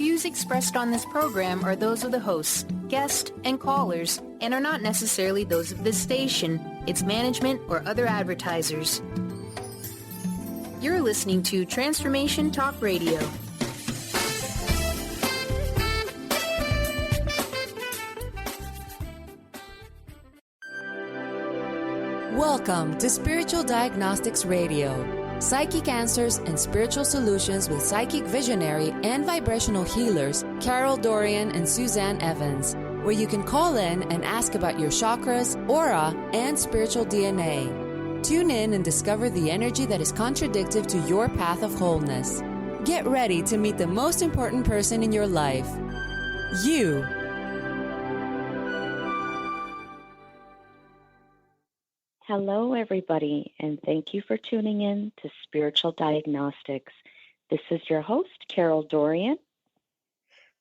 views expressed on this program are those of the hosts, guests, and callers, and are not necessarily those of this station, its management, or other advertisers. You're listening to Transformation Talk Radio. Welcome to Spiritual Diagnostics Radio. Psychic answers and spiritual solutions with psychic visionary and vibrational healers Carol Dorian and Suzanne Evans, where you can call in and ask about your chakras, aura, and spiritual DNA. Tune in and discover the energy that is contradictive to your path of wholeness. Get ready to meet the most important person in your life, you. Hello, everybody, and thank you for tuning in to Spiritual Diagnostics. This is your host, Carol Dorian.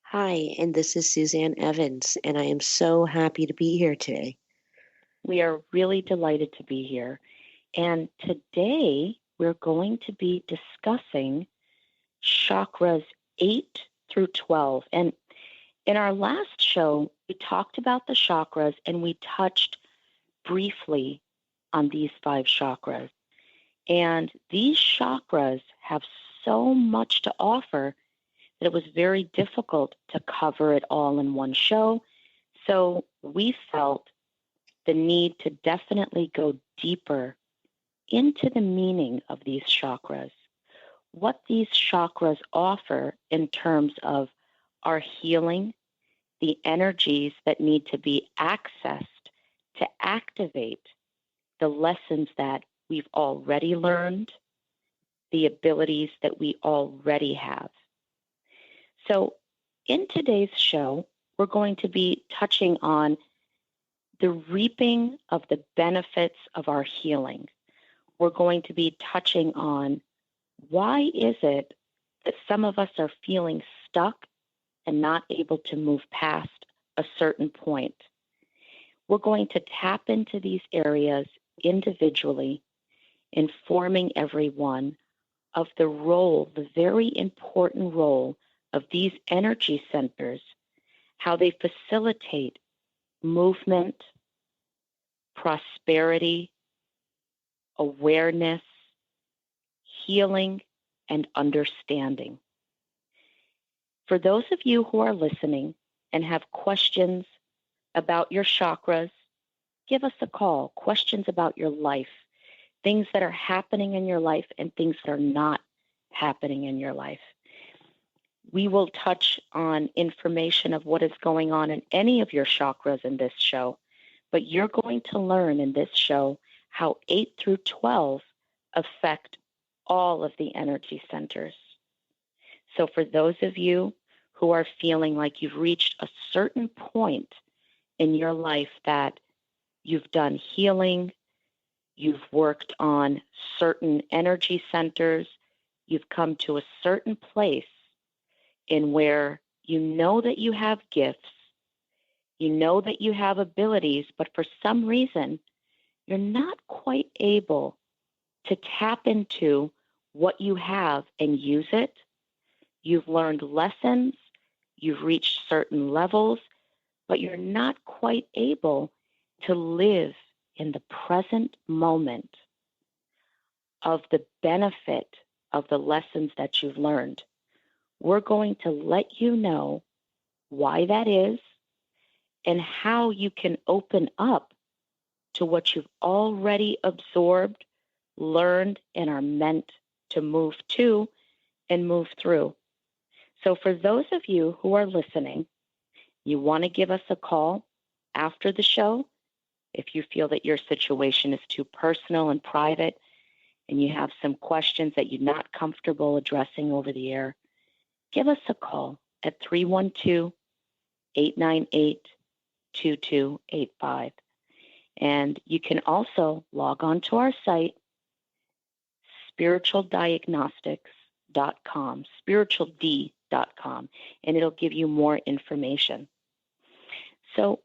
Hi, and this is Suzanne Evans, and I am so happy to be here today. We are really delighted to be here. And today we're going to be discussing chakras 8 through 12. And in our last show, we talked about the chakras and we touched briefly on these 5 chakras. And these chakras have so much to offer that it was very difficult to cover it all in one show. So we felt the need to definitely go deeper into the meaning of these chakras, what these chakras offer in terms of our healing, the energies that need to be accessed to activate the lessons that we've already learned, the abilities that we already have. So in today's show, we're going to be touching on the reaping of the benefits of our healing. We're going to be touching on why is it that some of us are feeling stuck and not able to move past a certain point. We're going to tap into these areas individually, informing everyone of the role, the very important role of these energy centers, how they facilitate movement, prosperity, awareness, healing, and understanding. For those of you who are listening and have questions about your chakras, give us a call. Questions about your life, things that are happening in your life and things that are not happening in your life. We will touch on information of what is going on in any of your chakras in this show, but you're going to learn in this show how 8 through 12 affect all of the energy centers. So for those of you who are feeling like you've reached a certain point in your life that you've done healing, you've worked on certain energy centers, you've come to a certain place in where you know that you have gifts, you know that you have abilities, but for some reason, you're not quite able to tap into what you have and use it. You've learned lessons, you've reached certain levels, but you're not quite able to live in the present moment of the benefit of the lessons that you've learned. We're going to let you know why that is and how you can open up to what you've already absorbed, learned, and are meant to move to and move through. So for those of you who are listening, you want to give us a call after the show. If you feel that your situation is too personal and private and you have some questions that you're not comfortable addressing over the air, give us a call at 312-898-2285. And you can also log on to our site, spiritualdiagnostics.com, spirituald.com, and it'll give you more information. So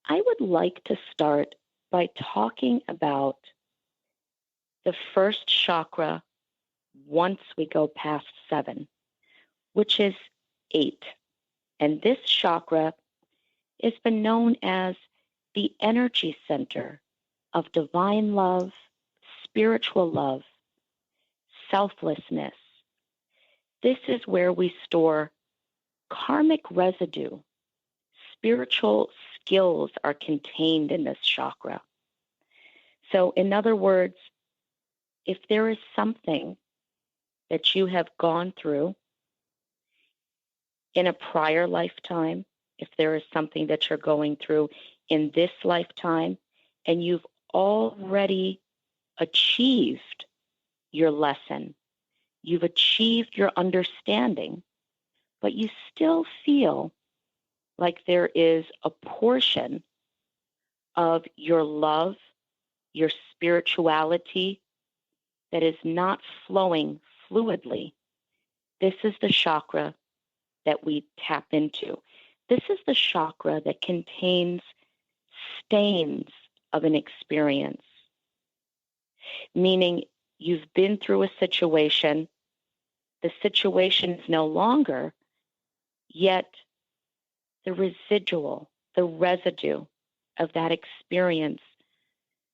I would like to start by talking about the first chakra once we go past 7, which is 8. And this chakra has been known as the energy center of divine love, spiritual love, selflessness. This is where we store karmic residue. Spiritual skills are contained in this chakra. So, in other words, if there is something that you have gone through in a prior lifetime, if there is something that you're going through in this lifetime, and you've already achieved your lesson, you've achieved your understanding, but you still feel like there is a portion of your love, your spirituality that is not flowing fluidly, this is the chakra that we tap into. This is the chakra that contains stains of an experience, meaning you've been through a situation, the situation is no longer, yet the residual, the residue of that experience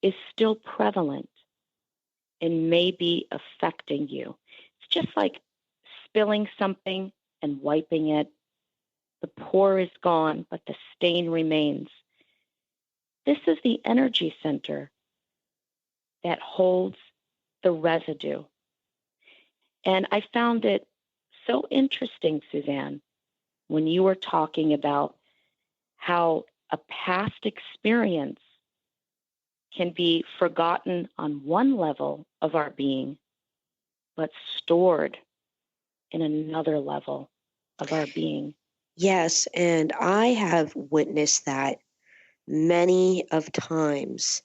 is still prevalent and may be affecting you. It's just like spilling something and wiping it. The pour is gone, but the stain remains. This is the energy center that holds the residue. And I found it so interesting, Suzanne, when you were talking about how a past experience can be forgotten on one level of our being, but stored in another level of our being. Yes, and I have witnessed that many of times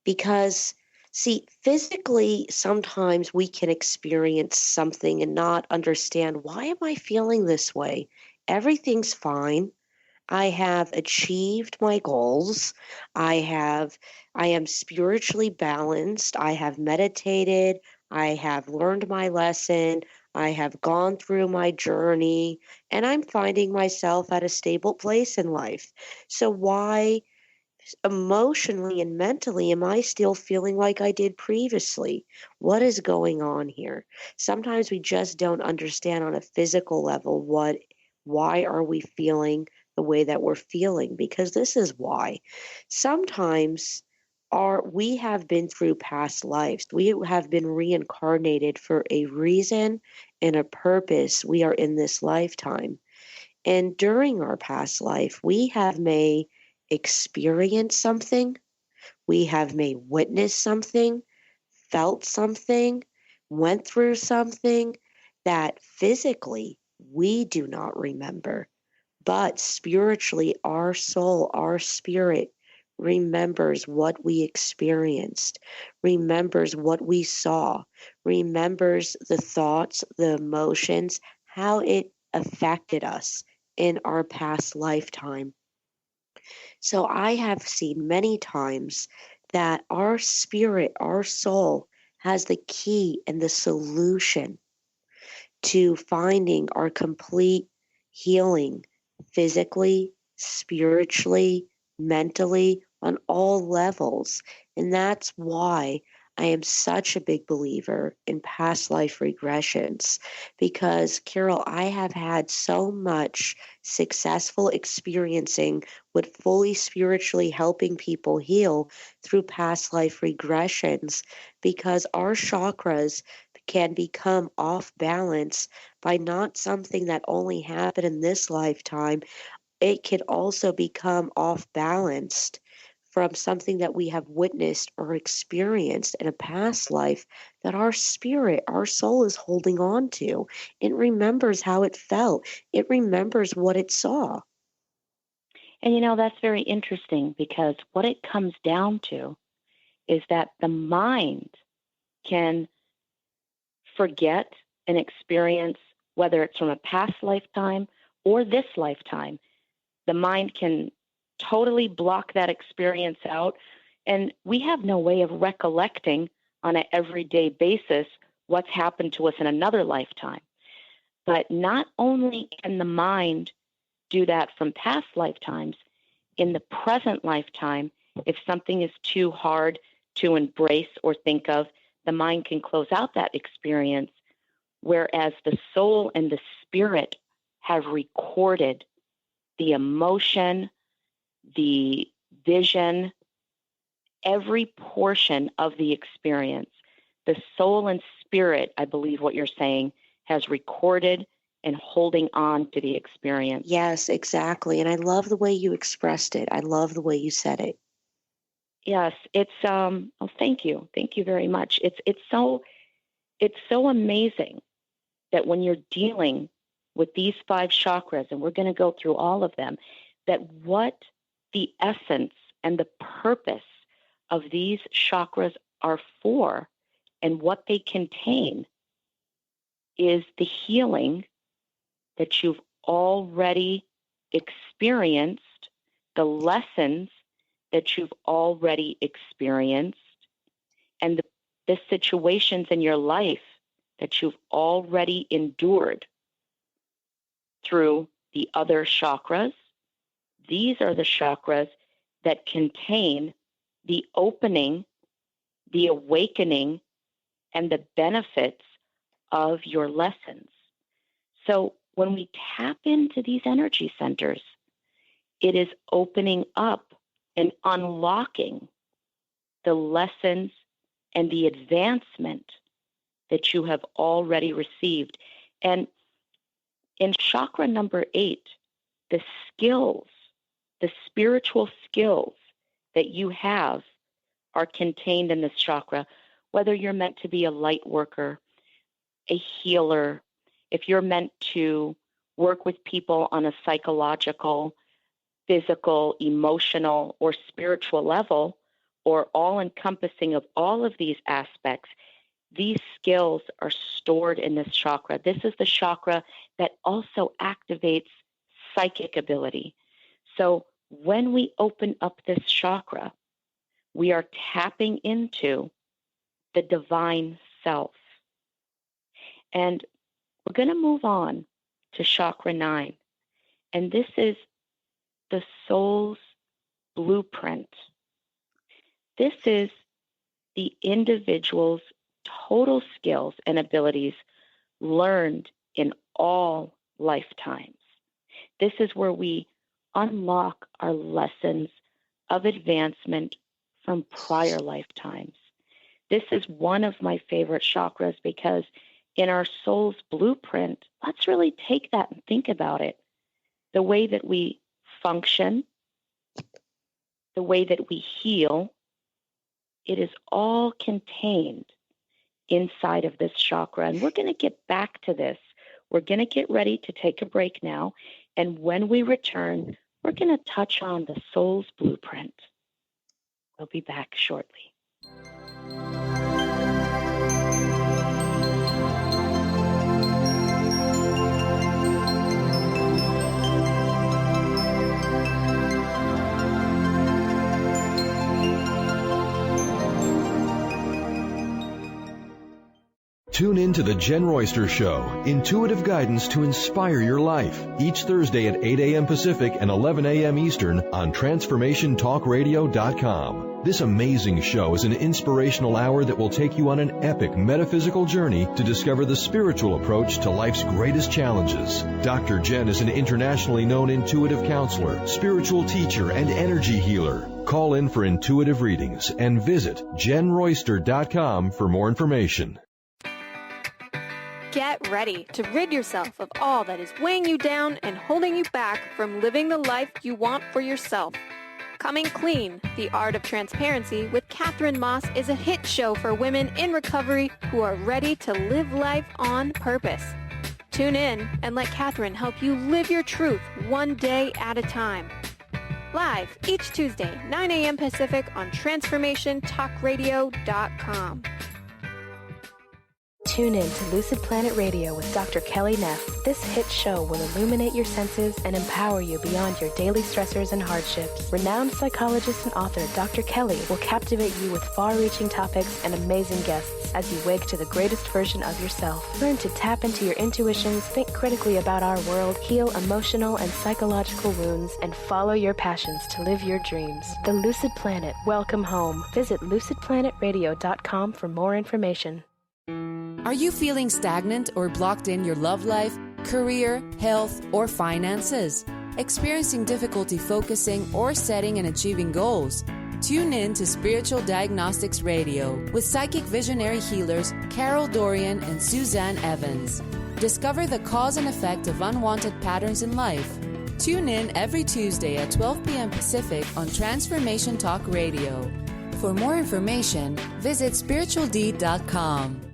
because see, physically, sometimes we can experience something and not understand, why am I feeling this way? Everything's fine. I have achieved my goals. I am spiritually balanced. I have meditated. I have learned my lesson. I have gone through my journey, and I'm finding myself at a stable place in life. So why emotionally and mentally am I still feeling like I did previously? What is going on here? Sometimes we just don't understand on a physical level why are we feeling the way that we're feeling, because this is why. Sometimes we have been through past lives. We have been reincarnated for a reason and a purpose. We are in this lifetime. And during our past life, we may experienced something, we may witnessed something, felt something, went through something that physically we do not remember. But spiritually, our soul, our spirit remembers what we experienced, remembers what we saw, remembers the thoughts, the emotions, how it affected us in our past lifetime. So I have seen many times that our spirit, our soul, has the key and the solution to finding our complete healing physically, spiritually, mentally, on all levels. And that's why I am such a big believer in past life regressions, because, Carol, I have had so much successful experiencing with fully spiritually helping people heal through past life regressions, because our chakras can become off balance by not something that only happened in this lifetime. It can also become off balanced from something that we have witnessed or experienced in a past life that our spirit, our soul is holding on to. It remembers how it felt. It remembers what it saw. And that's very interesting, because what it comes down to is that the mind can forget an experience, whether it's from a past lifetime or this lifetime. The mind can totally block that experience out, and we have no way of recollecting on an everyday basis what's happened to us in another lifetime. But not only can the mind do that from past lifetimes, in the present lifetime, if something is too hard to embrace or think of, the mind can close out that experience, whereas the soul and the spirit have recorded the emotion, the vision, every portion of the experience. The soul and spirit, I believe what you're saying, has recorded and holding on to the experience. Yes, exactly. And I love the way you expressed it. I love the way you said it. Yes, it's thank you. Thank you very much. It's so amazing that when you're dealing with these 5 chakras, and we're going to go through all of them, that what the essence and the purpose of these chakras are for and what they contain is the healing that you've already experienced, the lessons that you've already experienced, and the situations in your life that you've already endured through the other chakras. These are the chakras that contain the opening, the awakening, and the benefits of your lessons. So when we tap into these energy centers, it is opening up and unlocking the lessons and the advancement that you have already received. And in chakra number 8, the skills, the spiritual skills that you have are contained in this chakra, whether you're meant to be a light worker, a healer, if you're meant to work with people on a psychological, physical, emotional, or spiritual level, or all-encompassing of all of these aspects, these skills are stored in this chakra. This is the chakra that also activates psychic ability. So when we open up this chakra, we are tapping into the divine self. And we're going to move on to chakra 9. And this is the soul's blueprint. This is the individual's total skills and abilities learned in all lifetimes. This is where we unlock our lessons of advancement from prior lifetimes. This is one of my favorite chakras because in our soul's blueprint, let's really take that and think about it. The way that we function, the way that we heal, it is all contained inside of this chakra. And we're going to get back to this. We're going to get ready to take a break now. And when we return, we're going to touch on the soul's blueprint. We'll be back shortly. Tune in to The Jen Royster Show, intuitive guidance to inspire your life, each Thursday at 8 a.m. Pacific and 11 a.m. Eastern on TransformationTalkRadio.com. This amazing show is an inspirational hour that will take you on an epic metaphysical journey to discover the spiritual approach to life's greatest challenges. Dr. Jen is an internationally known intuitive counselor, spiritual teacher, and energy healer. Call in for intuitive readings and visit JenRoyster.com for more information. Get ready to rid yourself of all that is weighing you down and holding you back from living the life you want for yourself. Coming Clean, The Art of Transparency with Catherine Moss is a hit show for women in recovery who are ready to live life on purpose. Tune in and let Catherine help you live your truth one day at a time. Live each Tuesday, 9 a.m. Pacific on TransformationTalkRadio.com. Tune in to Lucid Planet Radio with Dr. Kelly Neff. This hit show will illuminate your senses and empower you beyond your daily stressors and hardships. Renowned psychologist and author Dr. Kelly will captivate you with far-reaching topics and amazing guests as you wake to the greatest version of yourself. Learn to tap into your intuitions, think critically about our world, heal emotional and psychological wounds, and follow your passions to live your dreams. The Lucid Planet. Welcome home. Visit lucidplanetradio.com for more information. Are you feeling stagnant or blocked in your love life, career, health, or finances? Experiencing difficulty focusing or setting and achieving goals? Tune in to Spiritual Diagnostics Radio with psychic visionary healers Carol Dorian and Suzanne Evans. Discover the cause and effect of unwanted patterns in life. Tune in every Tuesday at 12 p.m. Pacific on Transformation Talk Radio. For more information, visit spiritualdeed.com.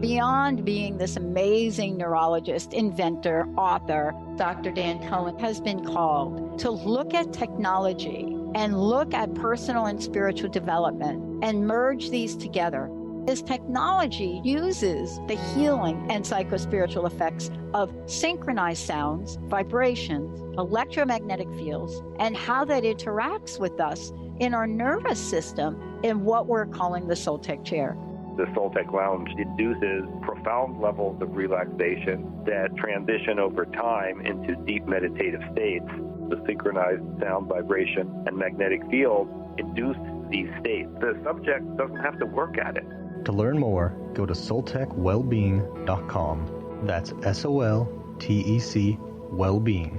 Beyond being this amazing neurologist, inventor, author, Dr. Dan Cohen has been called to look at technology and look at personal and spiritual development and merge these together. His technology uses the healing and psychospiritual effects of synchronized sounds, vibrations, electromagnetic fields, and how that interacts with us in our nervous system in what we're calling the Soul Tech chair. The Soul Tech Lounge induces profound levels of relaxation that transition over time into deep meditative states. The synchronized sound, vibration, and magnetic field induce these states. The subject doesn't have to work at it. To learn more, go to soltechwellbeing.com. That's SOLTEC Wellbeing.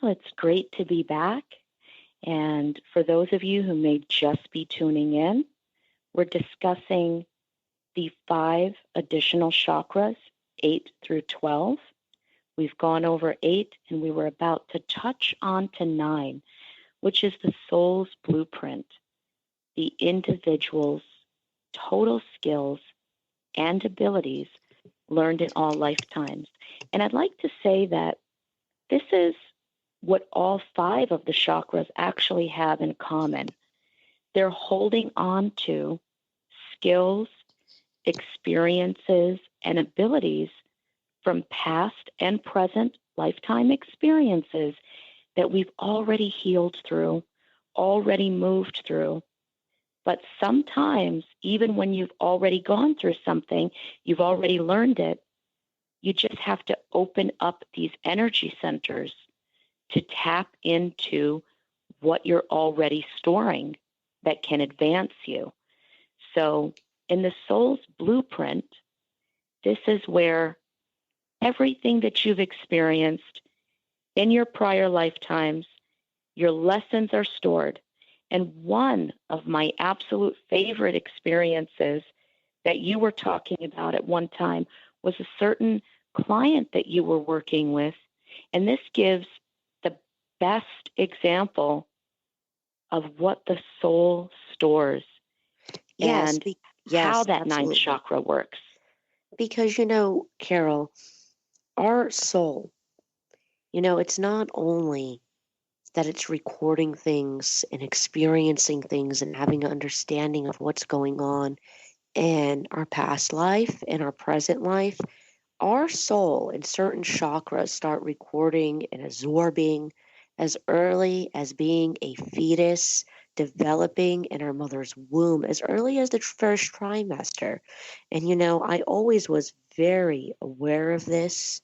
Well, it's great to be back. And for those of you who may just be tuning in, we're discussing the 5 additional chakras, 8 through 12. We've gone over 8, and we were about to touch on to 9, which is the soul's blueprint, the individual's total skills and abilities learned in all lifetimes. And I'd like to say that this is what all 5 of the chakras actually have in common. They're holding on to skills, experiences, and abilities from past and present lifetime experiences that we've already healed through, already moved through. But sometimes, even when you've already gone through something, you've already learned it, you just have to open up these energy centers to tap into what you're already storing that can advance you. So in the soul's blueprint, this is where everything that you've experienced in your prior lifetimes, your lessons are stored. And one of my absolute favorite experiences that you were talking about at one time was a certain client that you were working with. And this gives the best example of what the soul stores. Yes, and yes, how that absolutely. ninth chakra works. Because, Carol, our soul, it's not only that it's recording things and experiencing things and having an understanding of what's going on in our past life and our present life. Our soul and certain chakras start recording and absorbing as early as being a fetus, developing in our mother's womb, as early as the first trimester. And, I always was very aware of this,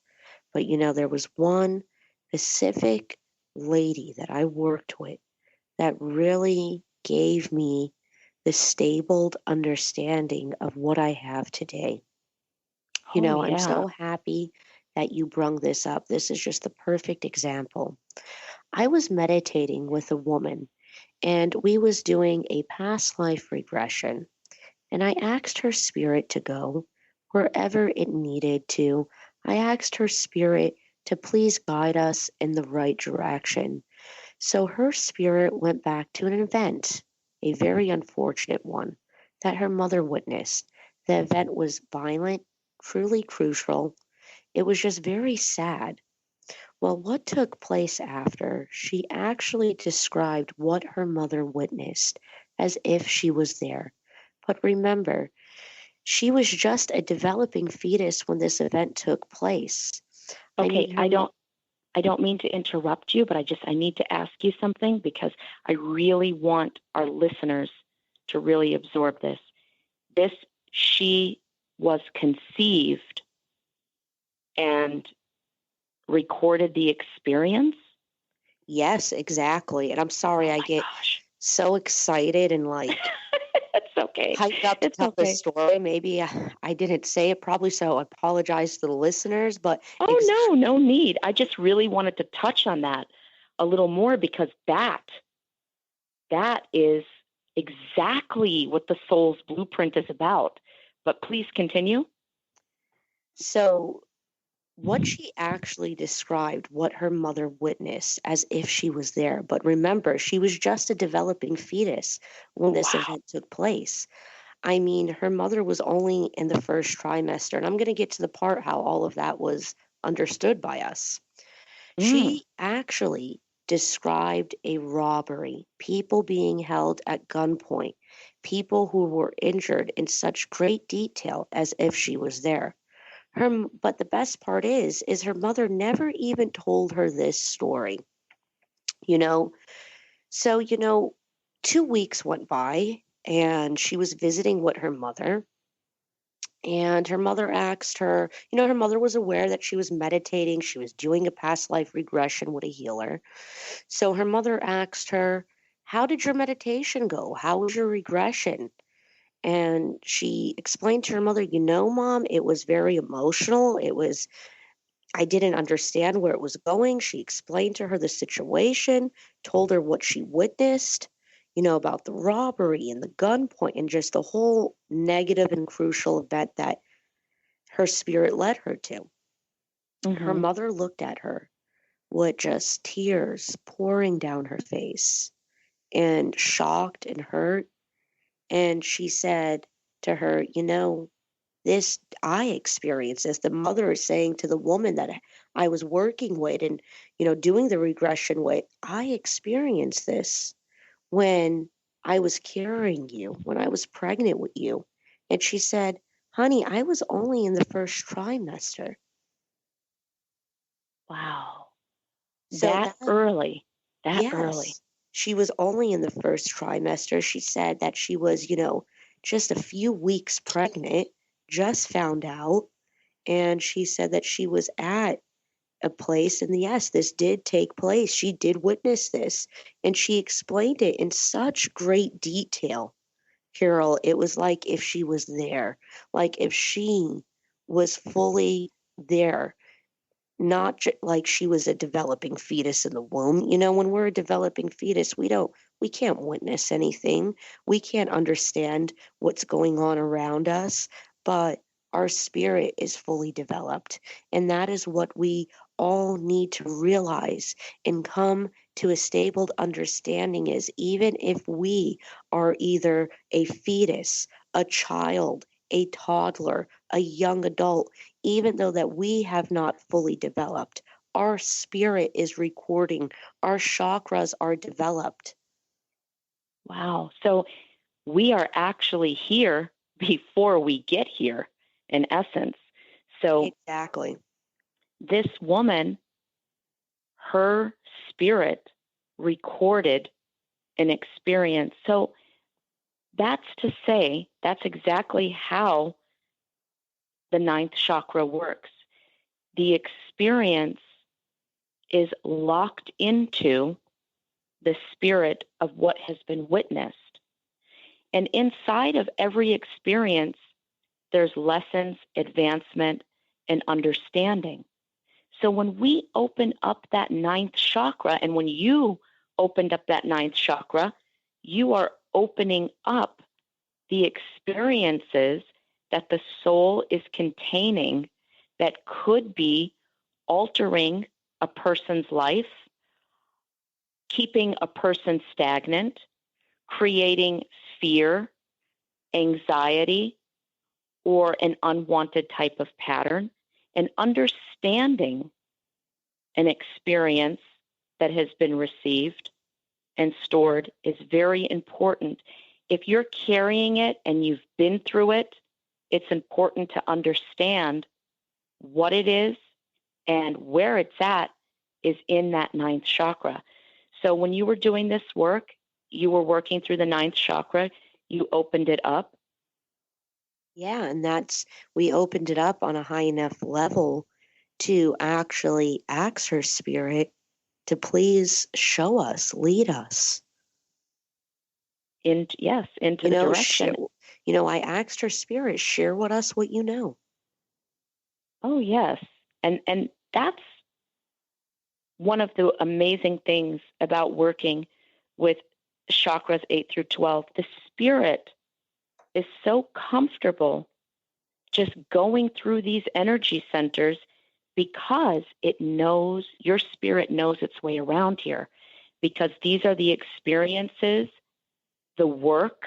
but, there was one specific lady that I worked with that really gave me the stable understanding of what I have today. I'm so happy that you brung this up. This is just the perfect example. I was meditating with a woman, and we was doing a past life regression, and I asked her spirit to go wherever it needed to. I asked her spirit to please guide us in the right direction. So her spirit went back to an event, a very unfortunate one, that her mother witnessed. The event was violent, truly crucial. It was just very sad. Well, what took place after, she actually described what her mother witnessed as if she was there. But remember, she was just a developing fetus when this event took place. Okay, I don't mean to interrupt you, but I need to ask you something because I really want our listeners to really absorb this. She was conceived and recorded the experience? Yes, exactly. And I'm sorry I get so excited and like It's okay. hyped up to It's tell the okay. story. Maybe I didn't say it probably, so I apologize to the listeners. But Oh, no need. I just really wanted to touch on that a little more because that is exactly what the soul's blueprint is about. But please continue. So what she actually described, what her mother witnessed as if she was there. But remember, she was just a developing fetus when this event took place. I mean, her mother was only in the first trimester, and I'm going to get to the part how all of that was understood by us. She actually described a robbery, people being held at gunpoint, people who were injured in such great detail as if she was there. But the best part is her mother never even told her this story. You know, so 2 weeks went by, and she was visiting with her mother. And her mother asked her, her mother was aware that she was meditating. She was doing a past life regression with a healer. So her mother asked her, "How did your meditation go? How was your regression?" And she explained to her mother, Mom, it was very emotional. I didn't understand where it was going. She explained to her the situation, told her what she witnessed, about the robbery and the gunpoint and just the whole negative and crucial event that her spirit led her to. Her mother looked at her with just tears pouring down her face and shocked and hurt. And she said to her, this I experienced this. The mother is saying to the woman that I was working with and, doing the regression with, I experienced this when I was carrying you, when I was pregnant with you. And she said, honey, I was only in the first trimester. Wow. So that early. Yes. Early. She was only in the first trimester. She said that she was, just a few weeks pregnant, just found out. And she said that she was at a place, and yes, this did take place. She did witness this, and she explained it in such great detail. Carol, it was like if she was there, like if she was fully there, not like she was a developing fetus in the womb. When we're a developing fetus, we can't witness anything. We can't understand what's going on around us, but our spirit is fully developed. And that is what we all need to realize and come to a stable understanding is even if we are either a fetus, a child, a toddler, a young adult, even though that we have not fully developed, our spirit is recording, our chakras are developed. Wow. So we are actually here before we get here, in essence. So exactly. This woman, her spirit recorded an experience. So that's to say, that's exactly how the ninth chakra works. The experience is locked into the spirit of what has been witnessed. And inside of every experience, there's lessons, advancement, and understanding. So when we open up that ninth chakra, and when you opened up that ninth chakra, you are opening up the experiences that the soul is containing that could be altering a person's life, keeping a person stagnant, creating fear, anxiety, or an unwanted type of pattern, and understanding an experience that has been received and stored is very important. If you're carrying it and you've been through it, it's important to understand what it is and where it's at is in that ninth chakra. So when you were doing this work, you were working through the ninth chakra, you opened it up. Yeah, and we opened it up on a high enough level to actually ask her spirit to please show us, lead us. Into the direction. I asked her spirit, share with us what you know. Oh, yes. And that's one of the amazing things about working with chakras 8 through 12. The spirit is so comfortable just going through these energy centers because your spirit knows its way around here, because these are the experiences, the work,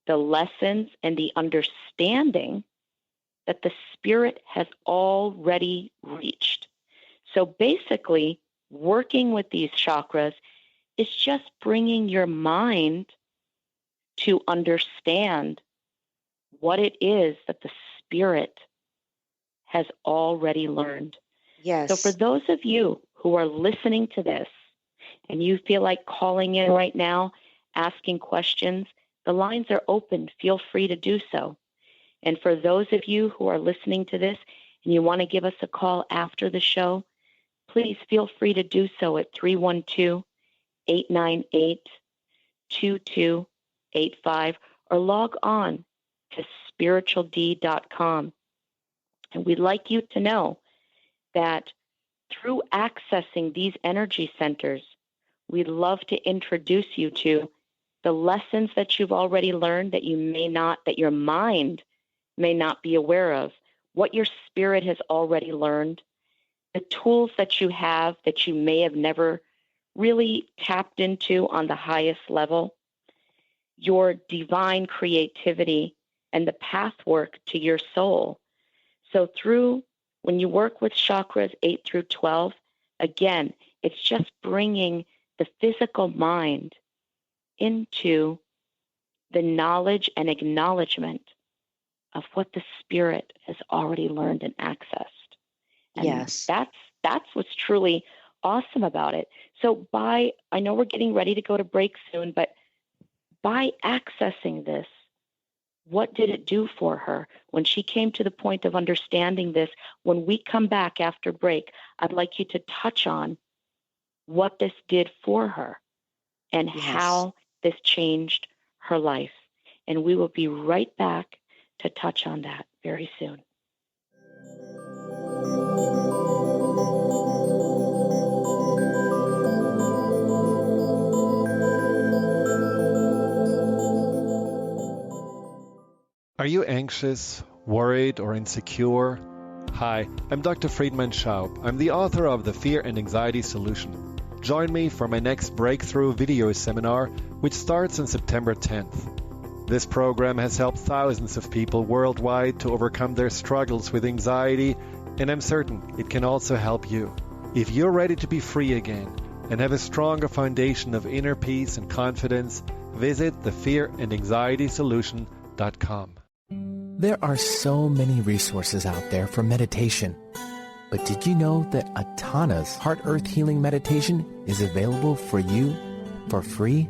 the lessons, and the understanding that the spirit has already reached. So basically, working with these chakras is just bringing your mind to understand what it is that the spirit has already learned. Yes. So for those of you who are listening to this and you feel like calling in right now, asking questions, the lines are open. Feel free to do so. And for those of you who are listening to this and you want to give us a call after the show, please feel free to do so at 312-898-2285 or log on to spirituald.com. And we'd like you to know that through accessing these energy centers, we'd love to introduce you to the lessons that you've already learned that your mind may not be aware of, what your spirit has already learned, the tools that you have that you may have never really tapped into on the highest level, your divine creativity, and the pathwork to your soul. So when you work with chakras 8 through 12, again, it's just bringing the physical mind into the knowledge and acknowledgement of what the spirit has already learned and accessed. And yes. That's what's truly awesome about it. So I know we're getting ready to go to break soon, but by accessing this, what did it do for her when she came to the point of understanding this? When we come back after break, I'd like you to touch on what this did for her and how this changed her life. And we will be right back to touch on that very soon. Are you anxious, worried, or insecure? Hi, I'm Dr. Friedman Schaub. I'm the author of The Fear and Anxiety Solution. Join me for my next breakthrough video seminar, which starts on September 10th. This program has helped thousands of people worldwide to overcome their struggles with anxiety, and I'm certain it can also help you. If you're ready to be free again and have a stronger foundation of inner peace and confidence, visit thefearandanxietysolution.com. There are so many resources out there for meditation. But did you know that Atana's Heart Earth Healing Meditation is available for you for free?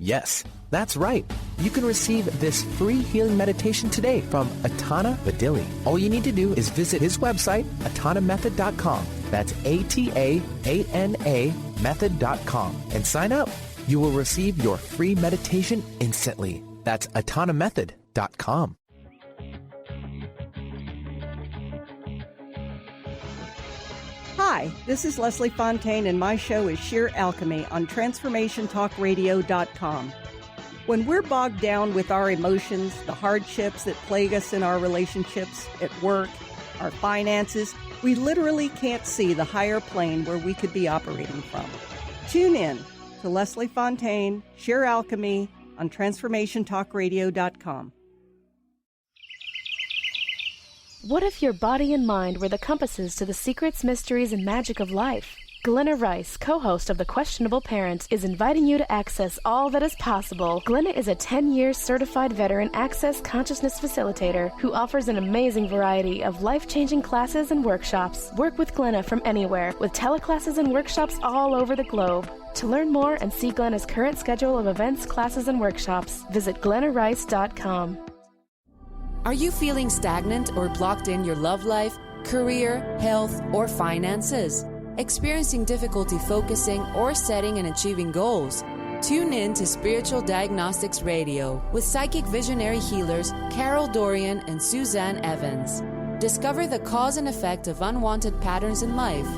Yes, that's right. You can receive this free healing meditation today from Atana Vadili. All you need to do is visit his website, atanamethod.com. That's ATAANA method.com, and sign up. You will receive your free meditation instantly. That's atanamethod.com. Hi, this is Leslie Fontaine, and my show is Sheer Alchemy on TransformationTalkRadio.com. When we're bogged down with our emotions, the hardships that plague us in our relationships, at work, our finances, we literally can't see the higher plane where we could be operating from. Tune in to Leslie Fontaine, Sheer Alchemy on TransformationTalkRadio.com. What if your body and mind were the compasses to the secrets, mysteries, and magic of life? Glenna Rice, co-host of The Questionable Parent, is inviting you to access all that is possible. Glenna is a 10-year certified veteran access consciousness facilitator who offers an amazing variety of life-changing classes and workshops. Work with Glenna from anywhere with teleclasses and workshops all over the globe. To learn more and see Glenna's current schedule of events, classes, and workshops, visit glennarice.com. Are you feeling stagnant or blocked in your love life, career, health, or finances? Experiencing difficulty focusing or setting and achieving goals? Tune in to Spiritual Diagnostics Radio with psychic visionary healers Carol Dorian and Suzanne Evans. Discover the cause and effect of unwanted patterns in life.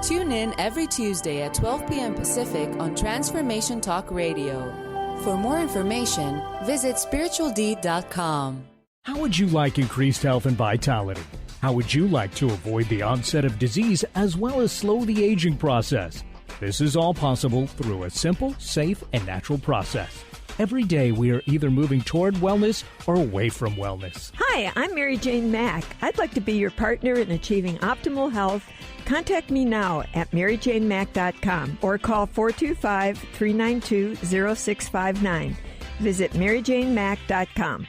Tune in every Tuesday at 12 p.m. Pacific on Transformation Talk Radio. For more information, visit spiritualdeed.com. How would you like increased health and vitality? How would you like to avoid the onset of disease as well as slow the aging process? This is all possible through a simple, safe, and natural process. Every day we are either moving toward wellness or away from wellness. Hi, I'm Mary Jane Mack. I'd like to be your partner in achieving optimal health. Contact me now at maryjanemack.com or call 425-392-0659. Visit maryjanemack.com.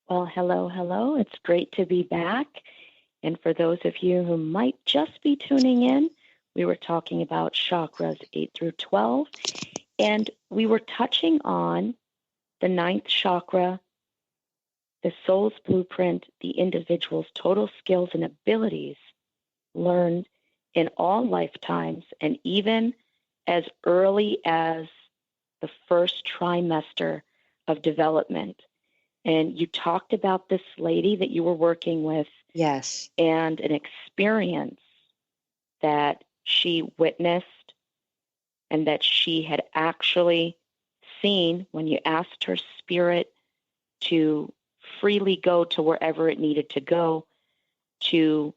Well, hello. It's great to be back. And for those of you who might just be tuning in, we were talking about chakras 8 through 12, and we were touching on the 9th chakra, the soul's blueprint, the individual's total skills and abilities learned in all lifetimes, and even as early as the first trimester of development. And you talked about this lady that you were working with. Yes. And an experience that she witnessed and that she had actually seen when you asked her spirit to freely go to wherever it needed to go to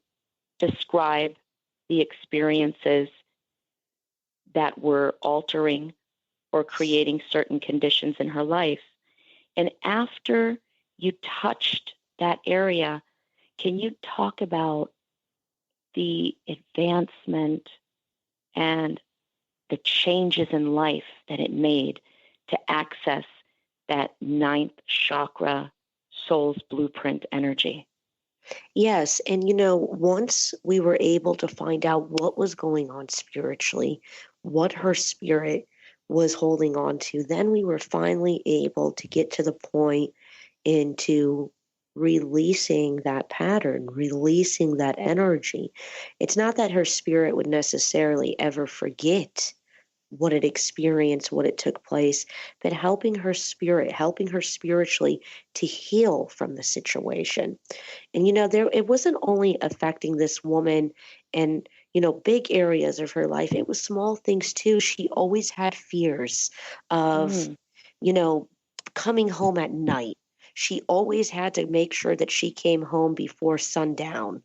describe the experiences that were altering or creating certain conditions in her life. And after you touched that area, can you talk about the advancement and the changes in life that it made to access that 9th chakra soul's blueprint energy? Yes. And, once we were able to find out what was going on spiritually, what her spirit was holding on to, then we were finally able to get to the point into releasing that pattern, releasing that energy. It's not that her spirit would necessarily ever forget what it experienced, what it took place, but helping her spiritually to heal from the situation. And, it wasn't only affecting this woman and, big areas of her life. It was small things too. She always had fears of, coming home at night. She always had to make sure that she came home before sundown.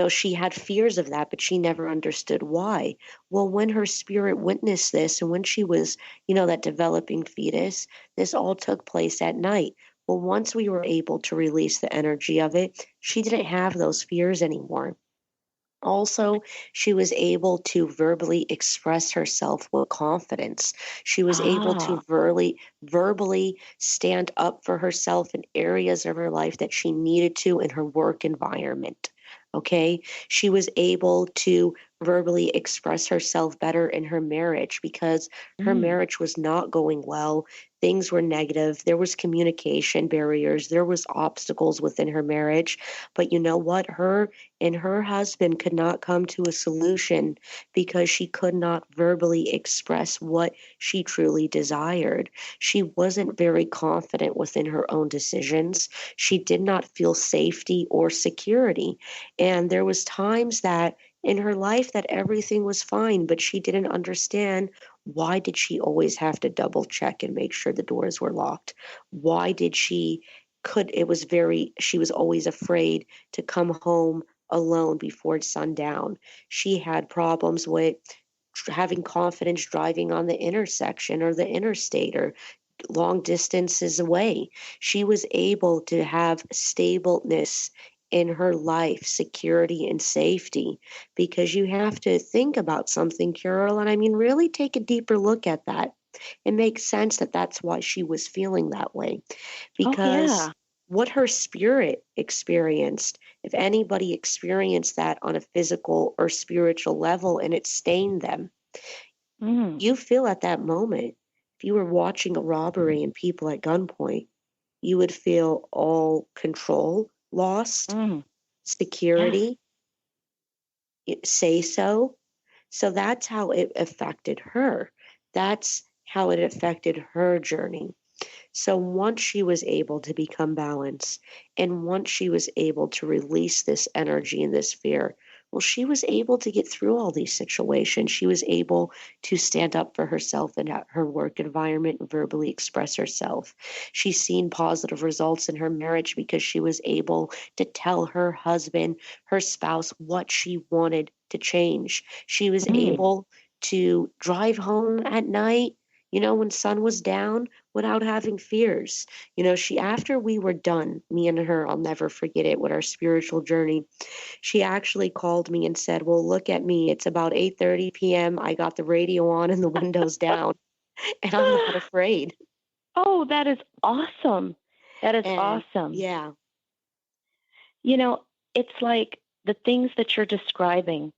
She had fears of that, but she never understood why. Well, when her spirit witnessed this and when she was, that developing fetus, this all took place at night. Well, once we were able to release the energy of it, she didn't have those fears anymore. Also, she was able to verbally express herself with confidence. She was able to verbally stand up for herself in areas of her life that she needed to in her work environment. Okay. She was able to verbally express herself better in her marriage because her marriage was not going well. Things were negative. There was communication barriers. There was obstacles within her marriage. But you know what? Her and her husband could not come to a solution because she could not verbally express what she truly desired. She wasn't very confident within her own decisions. She did not feel safety or security. And there was times that in her life that everything was fine, but she didn't understand Why did she always have to double check and make sure the doors were locked? Why did she was always afraid to come home alone before sundown. She had problems with having confidence driving on the intersection or the interstate or long distances away. She was able to have stableness in her life, security and safety, because you have to think about something, Carol, and I mean, really take a deeper look at that. It makes sense that that's why she was feeling that way, because what her spirit experienced, if anybody experienced that on a physical or spiritual level and it stained them, you feel at that moment, if you were watching a robbery and people at gunpoint, you would feel all control lost, security, say so. So that's how it affected her. That's how it affected her journey. So once she was able to become balanced, and once she was able to release this energy and this fear, well, she was able to get through all these situations. She was able to stand up for herself in her work environment and verbally express herself. She's seen positive results in her marriage because she was able to tell her husband, her spouse, what she wanted to change. She was able to drive home at night, when sun was down, without having fears. After we were done, me and her, I'll never forget it, with our spiritual journey, she actually called me and said, well, look at me. It's about 8:30 p.m. I got the radio on and the windows down, and I'm not afraid. Oh, that is awesome. That is awesome. Yeah. It's like the things that you're describing,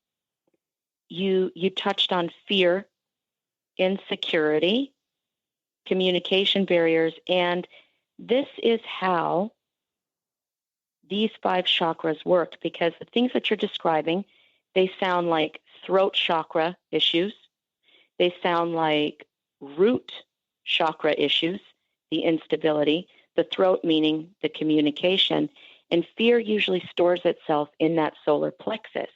you touched on fear, insecurity, communication barriers, and this is how these 5 chakras work, because the things that you're describing, they sound like throat chakra issues. They sound like root chakra issues, the instability, the throat meaning the communication, and fear usually stores itself in that solar plexus.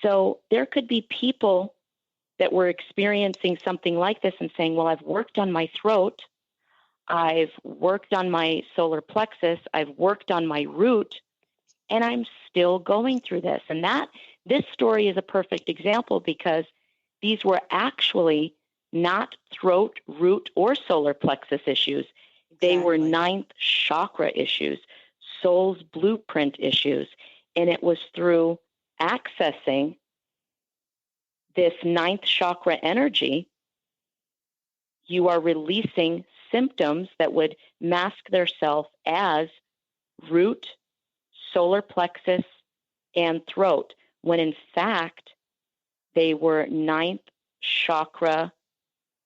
So there could be people that were experiencing something like this and saying, well, I've worked on my throat, I've worked on my solar plexus, I've worked on my root, and I'm still going through this. And this story is a perfect example, because these were actually not throat, root, or solar plexus issues. They were 9th chakra issues, soul's blueprint issues. And it was through accessing this 9th chakra energy, you are releasing symptoms that would mask themselves as root, solar plexus, and throat, when in fact they were 9th chakra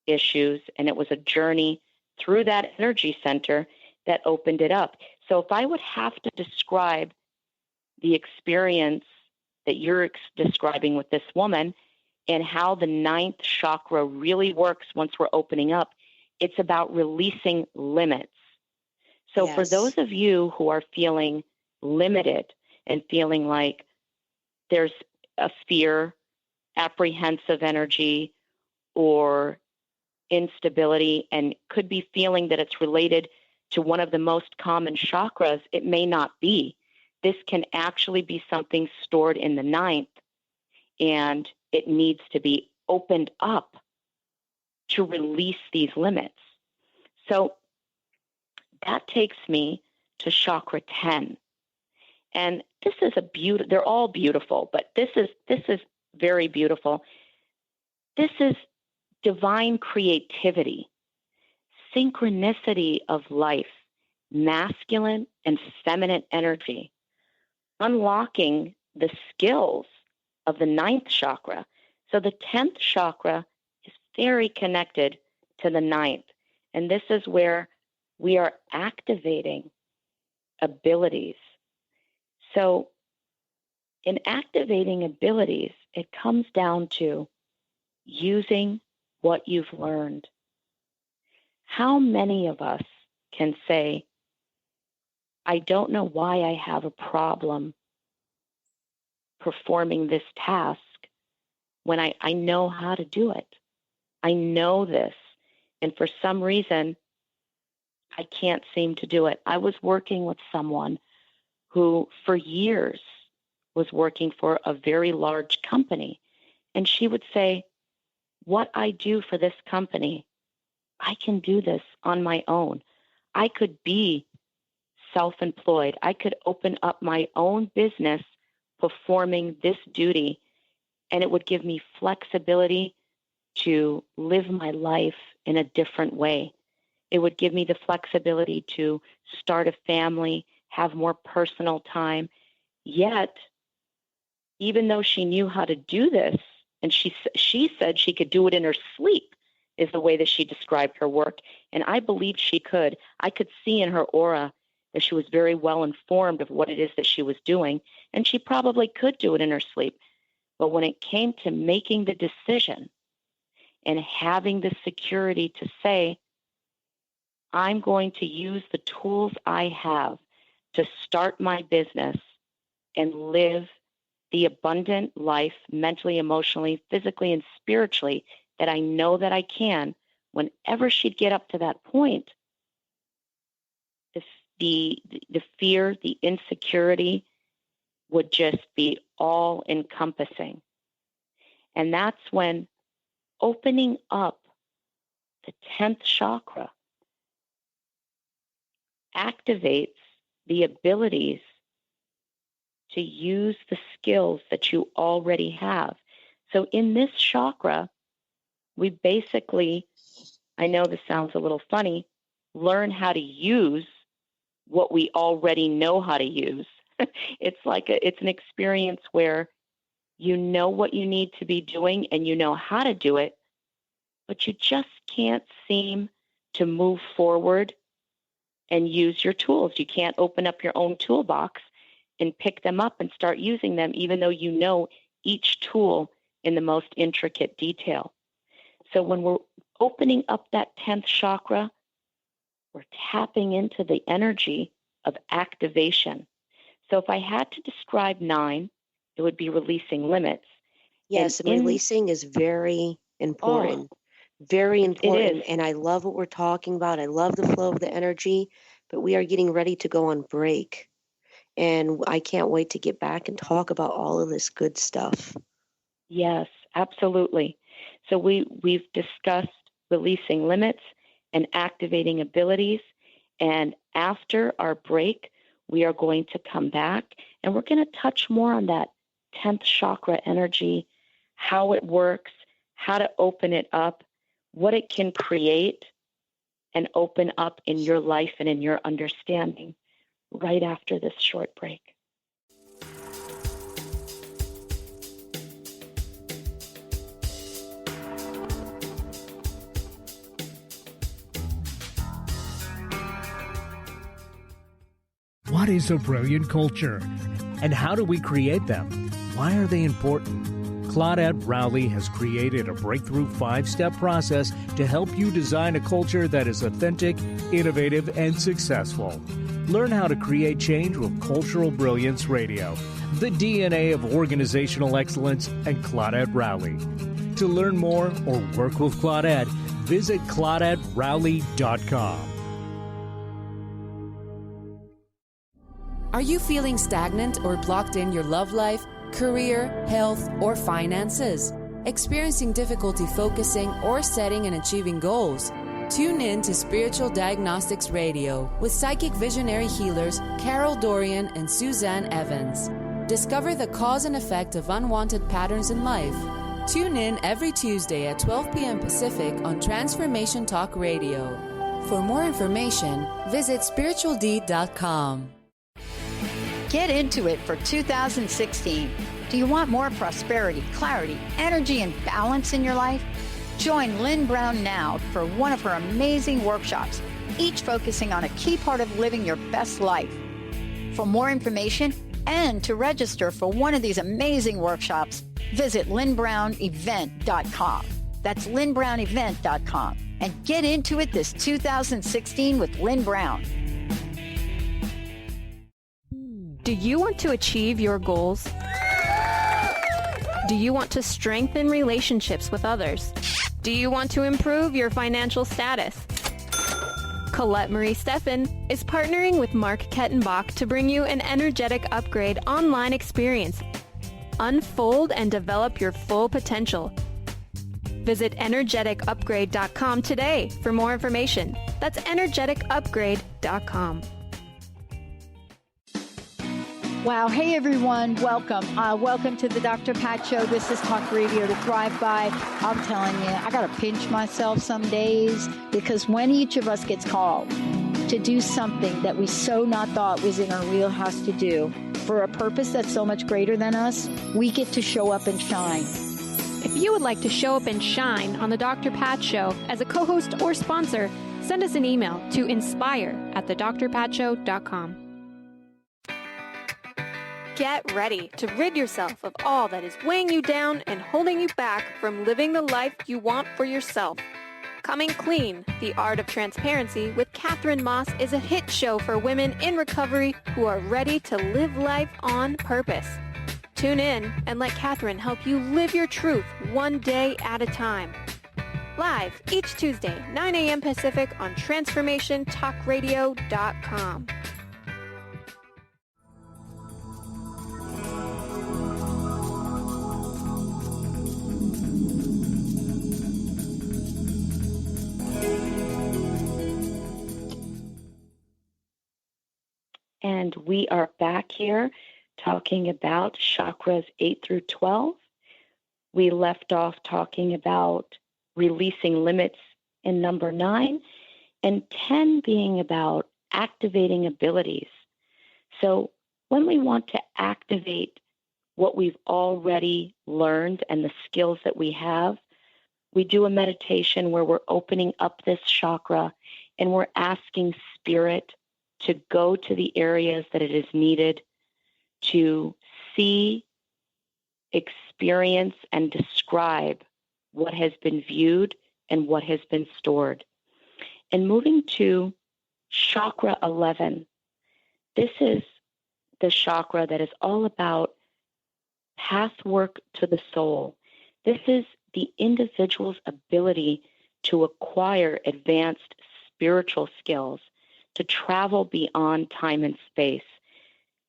issues, and it was a journey through that energy center that opened it up. So if I would have to describe the experience that you're describing with this woman, and how the 9th chakra really works once we're opening up, it's about releasing limits. So for those of you who are feeling limited and feeling like there's a fear, apprehensive energy, or instability, and could be feeling that it's related to one of the most common chakras, it may not be. This can actually be something stored in the 9th, and it needs to be opened up to release these limits. So that takes me to chakra 10. And this is they're all beautiful, but this is very beautiful. This is divine creativity, synchronicity of life, masculine and feminine energy, unlocking the skills of the 9th chakra. So the 10th chakra is very connected to the 9th. And this is where we are activating abilities. So in activating abilities, it comes down to using what you've learned. How many of us can say, I don't know why I have a problem performing this task when I know how to do it? I know this. And for some reason, I can't seem to do it. I was working with someone who for years was working for a very large company. And she would say, what I do for this company, I can do this on my own. I could be self-employed. I could open up my own business performing this duty, and it would give me flexibility to live my life in a different way. It would give me the flexibility to start a family, have more personal time. Yet, even though she knew how to do this, and she said she could do it in her sleep, is the way that she described her work. And I believe she could. I could see in her aura that she was very well informed of what it is that she was doing, and she probably could do it in her sleep. But when it came to making the decision and having the security to say, I'm going to use the tools I have to start my business and live the abundant life, mentally, emotionally, physically, and spiritually, that I know that I can, whenever she'd get up to that point, the fear, the insecurity would just be all encompassing. And that's when opening up the 10th chakra activates the abilities to use the skills that you already have. So in this chakra, we basically, I know this sounds a little funny, learn how to use what we already know how to use. It's an experience where you know what you need to be doing and you know how to do it, but you just can't seem to move forward and use your tools. You can't open up your own toolbox and pick them up and start using them, even though you know each tool in the most intricate detail. So when we're opening up that 10th chakra, we're tapping into the energy of activation. So if I had to describe 9, it would be releasing limits. Yes, and releasing is very important. Very important. And I love what we're talking about. I love the flow of the energy, but we are getting ready to go on break. And I can't wait to get back and talk about all of this good stuff. Yes, absolutely. So we've discussed releasing limits and activating abilities. And after our break, we are going to come back and we're going to touch more on that 10th chakra energy, how it works, how to open it up, what it can create and open up in your life and in your understanding right after this short break. What is a brilliant culture? And how do we create them? Why are they important? Claudette Rowley has created a breakthrough 5-step process to help you design a culture that is authentic, innovative, and successful. Learn how to create change with Cultural Brilliance Radio, the DNA of organizational excellence, and Claudette Rowley. To learn more or work with Claudette, visit ClaudetteRowley.com. Are you feeling stagnant or blocked in your love life, career, health, or finances? Experiencing difficulty focusing or setting and achieving goals? Tune in to Spiritual Diagnostics Radio with psychic visionary healers Carol Dorian and Suzanne Evans. Discover the cause and effect of unwanted patterns in life. Tune in every Tuesday at 12 p.m. Pacific on Transformation Talk Radio. For more information, visit spiritualdeed.com. Get into it for 2016. Do you want more prosperity, clarity, energy, and balance in your life? Join Lynn Brown now for one of her amazing workshops, each focusing on a key part of living your best life. For more information and to register for one of these amazing workshops, visit lynnbrownevent.com. That's lynnbrownevent.com. And get into it this 2016 with Lynn Brown. Do you want to achieve your goals? Do you want to strengthen relationships with others? Do you want to improve your financial status? Colette Marie Steffen is partnering with Mark Kettenbach to bring you an energetic upgrade online experience. Unfold and develop your full potential. Visit energeticupgrade.com today for more information. That's energeticupgrade.com. Wow. Hey, everyone. Welcome. Welcome to the Dr. Pat Show. This is Talk Radio to Thrive By. I'm telling you, I got to pinch myself some days because when each of us gets called to do something that we so not thought was in our wheelhouse to do for a purpose that's so much greater than us, we get to show up and shine. If you would like to show up and shine on the Dr. Pat Show as a co-host or sponsor, send us an email to inspire@thedrpatshow.com. Get ready to rid yourself of all that is weighing you down and holding you back from living the life you want for yourself. Coming Clean, The Art of Transparency with Catherine Moss is a hit show for women in recovery who are ready to live life on purpose. Tune in and let Catherine help you live your truth one day at a time. Live each Tuesday, 9 a.m. Pacific on TransformationTalkRadio.com. And we are back here talking about chakras 8 through 12. We left off talking about releasing limits in number 9, and 10 being about activating abilities. So when we want to activate what we've already learned and the skills that we have, we do a meditation where we're opening up this chakra and we're asking Spirit to go to the areas that it is needed to see, experience, and describe what has been viewed and what has been stored. And moving to chakra 11, this is the chakra that is all about pathwork to the soul. This is the individual's ability to acquire advanced spiritual skills, to travel beyond time and space.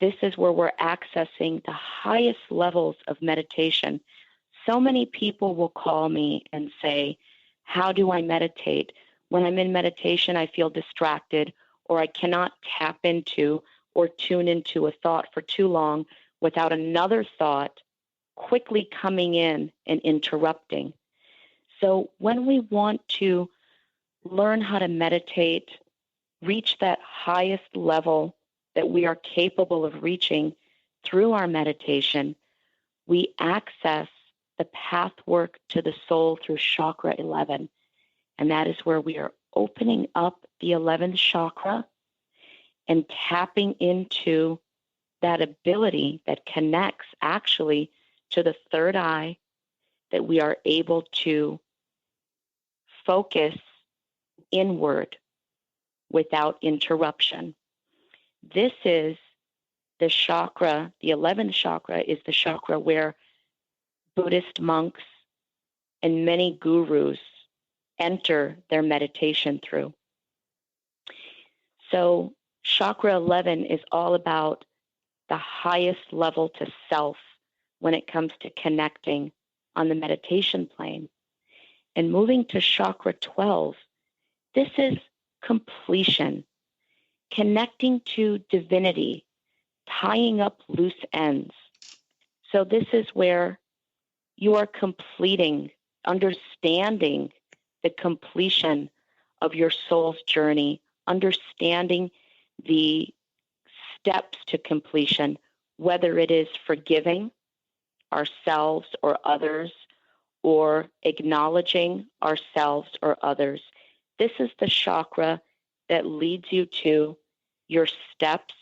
This is where we're accessing the highest levels of meditation. So many people will call me and say, how do I meditate? When I'm in meditation, I feel distracted, or I cannot tap into or tune into a thought for too long without another thought quickly coming in and interrupting. So when we want to learn how to meditate, reach that highest level that we are capable of reaching through our meditation, we access the pathwork to the soul through chakra 11. And that is where we are opening up the 11th chakra and tapping into that ability that connects actually to the third eye, that we are able to focus inward without interruption. This is the chakra, the 11th chakra is the chakra where Buddhist monks and many gurus enter their meditation through. So chakra 11 is all about the highest level to self when it comes to connecting on the meditation plane. And moving to chakra 12, this is completion, connecting to divinity, tying up loose ends. So this is where you are completing, understanding the completion of your soul's journey, understanding the steps to completion, whether it is forgiving ourselves or others, or acknowledging ourselves or others. This is the chakra that leads you to your steps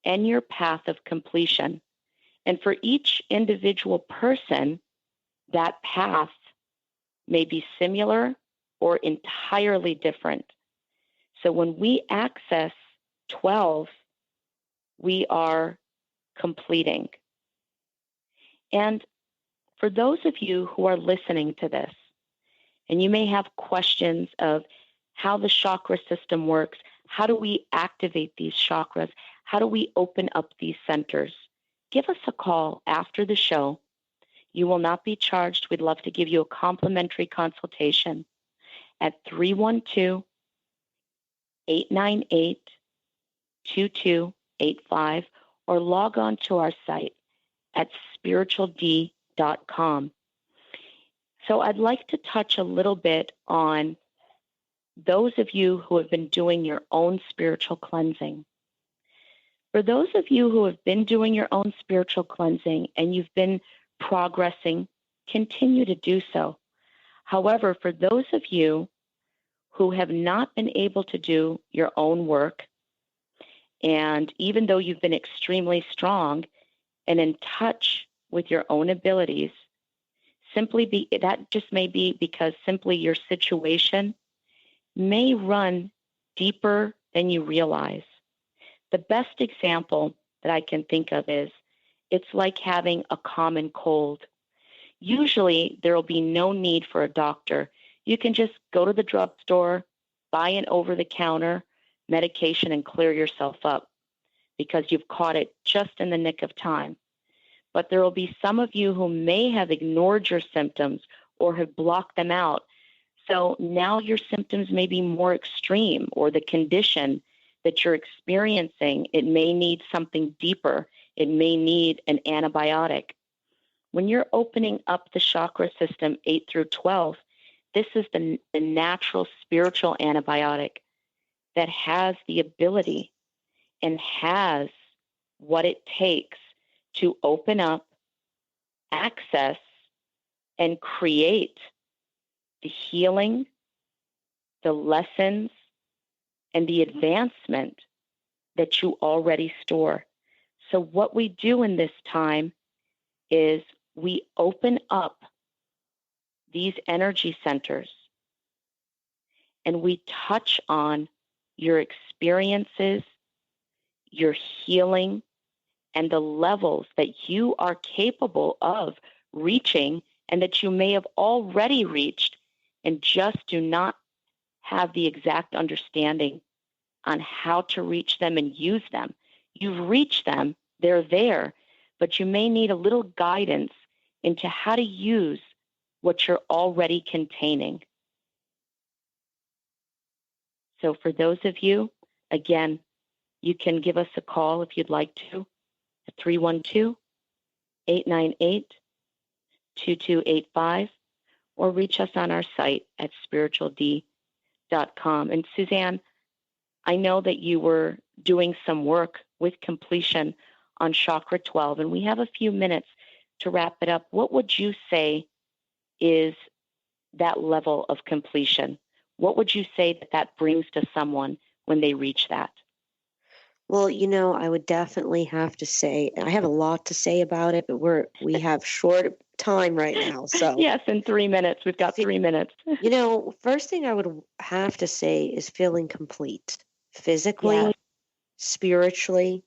and your path of completion. And for each individual person, that path may be similar or entirely different. So when we access 12, we are completing. And for those of you who are listening to this, And you may have questions of how the chakra system works. How do we activate these chakras? How do we open up these centers? Give us a call after the show. You will not be charged. We'd love to give you a complimentary consultation at 312-898-2285 or log on to our site at spirituald.com. So I'd like to touch a little bit on those of you who have been doing your own spiritual cleansing. For those of you who have been doing your own spiritual cleansing and you've been progressing, continue to do so. However, for those of you who have not been able to do your own work, and even though you've been extremely strong and in touch with your own abilities, that just may be because simply your situation may run deeper than you realize. The best example that I can think of is it's like having a common cold. Usually there will be no need for a doctor. You can just go to the drugstore, buy an over-the-counter medication and clear yourself up because you've caught it just in the nick of time. But there will be some of you who may have ignored your symptoms or have blocked them out. So now your symptoms may be more extreme, or the condition that you're experiencing, it may need something deeper. It may need an antibiotic. When you're opening up the chakra system 8 through 12, this is the natural spiritual antibiotic that has the ability and has what it takes to open up, access, and create the healing, the lessons, and the advancement that you already store. So what we do in this time is we open up these energy centers and we touch on your experiences, your healing, and the levels that you are capable of reaching and that you may have already reached and just do not have the exact understanding on how to reach them and use them. You've reached them, they're there, but you may need a little guidance into how to use what you're already containing. So for those of you, again, you can give us a call if you'd like to at 312-898-2285 or reach us on our site at spirituald.com. And Suzanne, I know that you were doing some work with completion on chakra 12, and we have a few minutes to wrap it up. What would you say is that level of completion? What would you say that brings to someone when they reach that? Well, I would definitely have to say, I have a lot to say about it, but we have short time right now. So yes, in 3 minutes. We've got 3 minutes. First thing I would have to say is feeling complete. Physically, spiritually,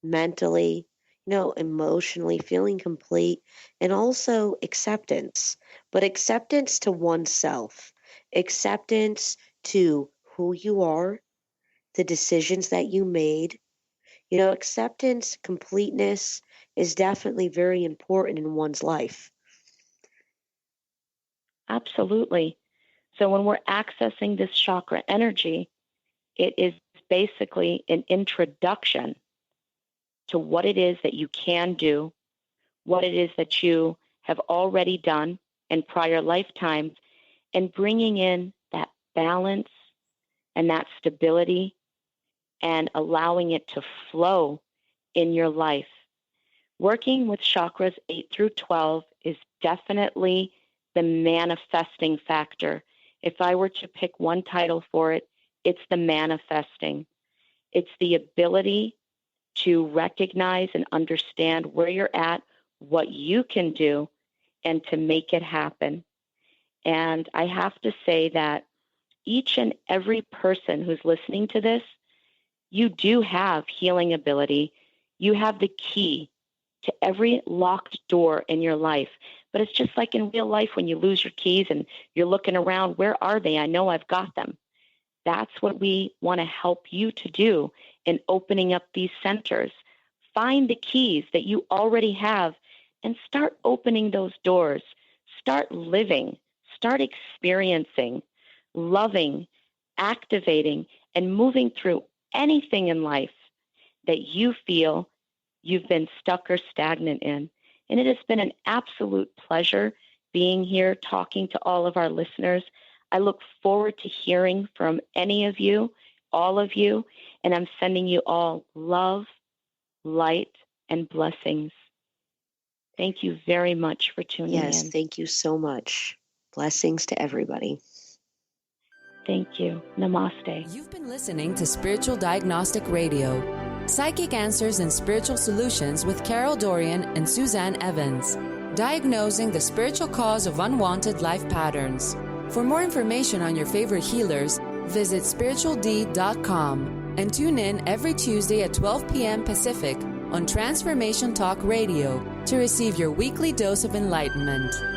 mentally, emotionally, feeling complete, and also acceptance. But acceptance to oneself, acceptance to who you are, the decisions that you made. Acceptance, completeness is definitely very important in one's life. Absolutely. So when we're accessing this chakra energy, it is basically an introduction to what it is that you can do, what it is that you have already done in prior lifetimes, and bringing in that balance and that stability and allowing it to flow in your life. Working with chakras 8 through 12 is definitely the manifesting factor. If I were to pick one title for it, it's the manifesting. It's the ability to recognize and understand where you're at, what you can do, and to make it happen. And I have to say that each and every person who's listening to this, you do have healing ability. You have the key to every locked door in your life. But it's just like in real life when you lose your keys and you're looking around, where are they? I know I've got them. That's what we want to help you to do in opening up these centers. Find the keys that you already have and start opening those doors. Start living, start experiencing, loving, activating, and moving through anything in life that you feel you've been stuck or stagnant in. And it has been an absolute pleasure being here talking to all of our listeners. I look forward to hearing from any of you, all of you, and I'm sending you all love, light, and blessings. Thank you very much for tuning in. Yes, thank you so much. Blessings to everybody. Thank you. Namaste. You've been listening to Spiritual Diagnostic Radio, Psychic Answers and Spiritual Solutions with Carol Dorian and Suzanne Evans, diagnosing the spiritual cause of unwanted life patterns. For more information on your favorite healers, visit spirituald.com and tune in every Tuesday at 12 p.m. Pacific on Transformation Talk Radio to receive your weekly dose of enlightenment.